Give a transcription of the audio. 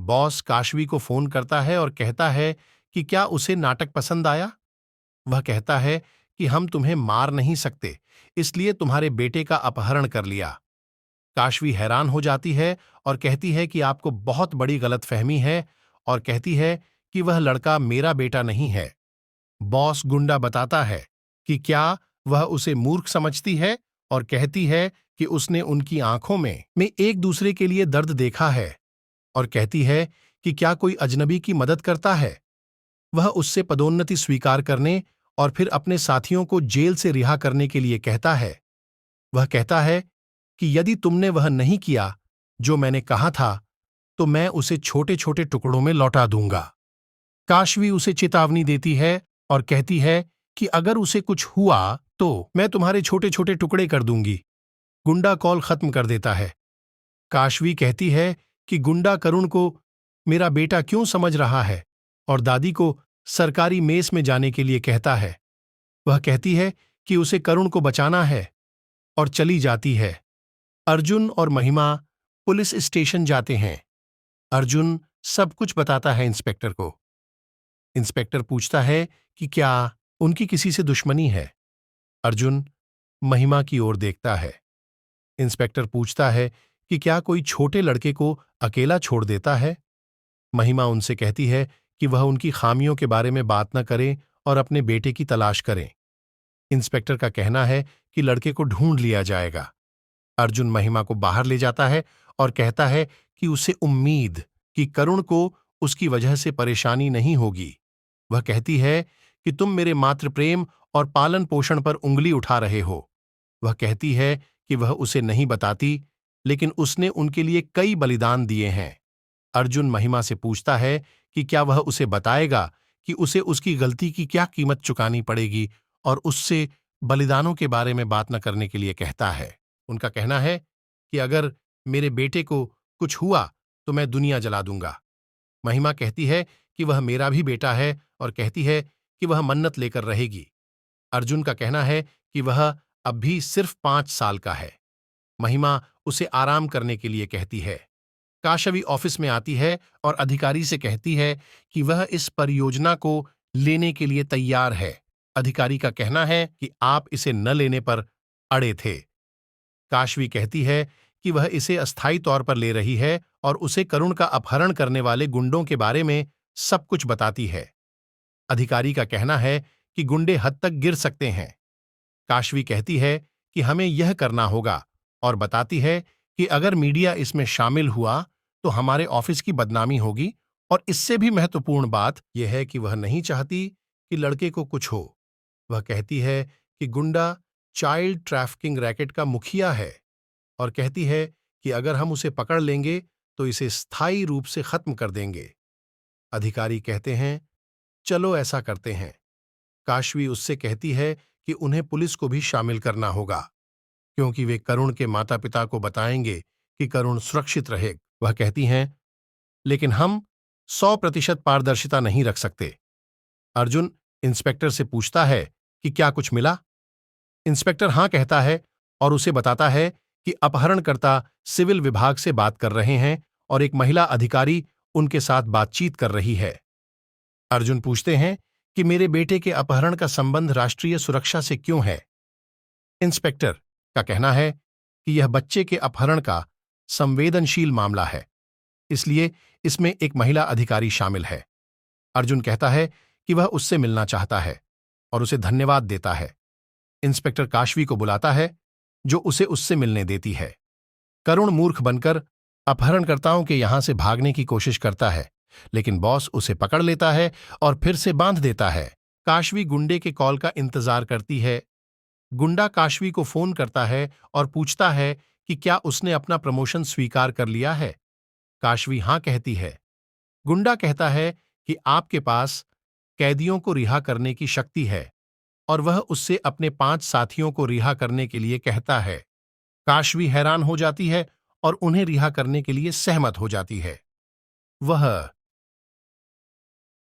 Boss Kashvi को phone करता है और कहता है कि क्या उसे नाटक पसंद आया। वह कहता है कि हम तुम्हें मार नहीं सकते, इसलिए तुम्हारे बेटे का अपहरण कर लिया। काशवी हैरान हो जाती है और कहती है कि आपको बहुत बड़ी गलतफहमी है, और कहती है कि वह लड़का मेरा बेटा नहीं है। बॉस गुंडा बताता है कि क्या वह उसे मूर्ख समझती है, और कहती है कि उसने उनकी आंखों में एक दूसरे के लिए दर्द देखा है, और कहती है कि क्या कोई अजनबी की मदद करता है। वह उससे पदोन्नति स्वीकार करने और फिर अपने साथियों को जेल से रिहा करने के लिए कहता है। वह कहता है कि यदि तुमने वह नहीं किया जो मैंने कहा था, तो मैं उसे छोटे छोटे टुकड़ों में लौटा दूंगा। काशवी उसे चेतावनी देती है और कहती है कि अगर उसे कुछ हुआ तो मैं तुम्हारे छोटे छोटे टुकड़े कर दूंगी। गुंडा कॉल खत्म कर देता है। काशवी कहती है कि गुंडा करुण को मेरा बेटा क्यों समझ रहा है, और दादी को सरकारी मेस में जाने के लिए कहता है। वह कहती है कि उसे करुण को बचाना है, और चली जाती है। अर्जुन और महिमा पुलिस स्टेशन जाते हैं। अर्जुन सब कुछ बताता है इंस्पेक्टर को। इंस्पेक्टर पूछता है कि क्या उनकी किसी से दुश्मनी है। अर्जुन महिमा की ओर देखता है। इंस्पेक्टर पूछता है कि क्या कोई छोटे लड़के को अकेला छोड़ देता है। महिमा उनसे कहती है कि वह उनकी खामियों के बारे में बात न करें और अपने बेटे की तलाश करें। इंस्पेक्टर का कहना है कि लड़के को ढूंढ लिया जाएगा। अर्जुन महिमा को बाहर ले जाता है और कहता है कि उसे उम्मीद कि करुण को उसकी वजह से परेशानी नहीं होगी। वह कहती है कि तुम मेरे मातृ प्रेम और पालन पोषण पर उंगली उठा रहे हो। वह कहती है कि वह उसे नहीं बताती, लेकिन उसने उनके लिए कई बलिदान दिए हैं। अर्जुन महिमा से पूछता है कि क्या वह उसे बताएगा कि उसे उसकी गलती की क्या कीमत चुकानी पड़ेगी, और उससे बलिदानों के बारे में बात न करने के लिए कहता है। उनका कहना है कि अगर मेरे बेटे को कुछ हुआ तो मैं दुनिया जला दूंगा। महिमा कहती है कि वह मेरा भी बेटा है, और कहती है कि वह मन्नत लेकर रहेगी। अर्जुन का कहना है कि वह अब भी सिर्फ 5 साल का है। महिमा उसे आराम करने के लिए कहती है। काशवी ऑफिस में आती है और अधिकारी से कहती है कि वह इस परियोजना को लेने के लिए तैयार है। अधिकारी का कहना है कि आप इसे न लेने पर अड़े थे। काशवी कहती है कि वह इसे अस्थायी तौर पर ले रही है, और उसे करुण का अपहरण करने वाले गुंडों के बारे में सब कुछ बताती है। अधिकारी का कहना है कि गुंडे हद तक गिर सकते हैं। काशवी कहती है कि हमें यह करना होगा, और बताती है कि अगर मीडिया इसमें शामिल हुआ तो हमारे ऑफिस की बदनामी होगी, और इससे भी महत्वपूर्ण बात यह है कि वह नहीं चाहती कि लड़के को कुछ हो। वह कहती है कि गुंडा चाइल्ड ट्रैफिकिंग रैकेट का मुखिया है, और कहती है कि अगर हम उसे पकड़ लेंगे तो इसे स्थायी रूप से खत्म कर देंगे। अधिकारी कहते हैं, चलो ऐसा करते हैं। काशवी उससे कहती है कि उन्हें पुलिस को भी शामिल करना होगा, क्योंकि वे करुण के माता पिता को बताएंगे कि करुण सुरक्षित रहे। वह कहती हैं, लेकिन हम 100% पारदर्शिता नहीं रख सकते। अर्जुन इंस्पेक्टर से पूछता है कि क्या कुछ मिला। इंस्पेक्टर हां कहता है और उसे बताता है कि अपहरणकर्ता सिविल विभाग से बात कर रहे हैं, और एक महिला अधिकारी उनके साथ बातचीत कर रही है। अर्जुन पूछते हैं कि मेरे बेटे के अपहरण का संबंध राष्ट्रीय सुरक्षा से क्यों है। इंस्पेक्टर का कहना है कि यह बच्चे के अपहरण का संवेदनशील मामला है, इसलिए इसमें एक महिला अधिकारी शामिल है। अर्जुन कहता है कि वह उससे मिलना चाहता है, और उसे धन्यवाद देता है। इंस्पेक्टर काशवी को बुलाता है, जो उसे उससे मिलने देती है। करुण मूर्ख बनकर अपहरणकर्ताओं के यहां से भागने की कोशिश करता है, लेकिन बॉस उसे पकड़ लेता है और फिर से बांध देता है। काशवी गुंडे के कॉल का इंतजार करती है। गुंडा काशवी को फोन करता है और पूछता है कि क्या उसने अपना प्रमोशन स्वीकार कर लिया है। काशवी हां कहती है। गुंडा कहता है कि आपके पास कैदियों को रिहा करने की शक्ति है, और वह उससे अपने 5 साथियों को रिहा करने के लिए कहता है। काशवी हैरान हो जाती है और उन्हें रिहा करने के लिए सहमत हो जाती है। वह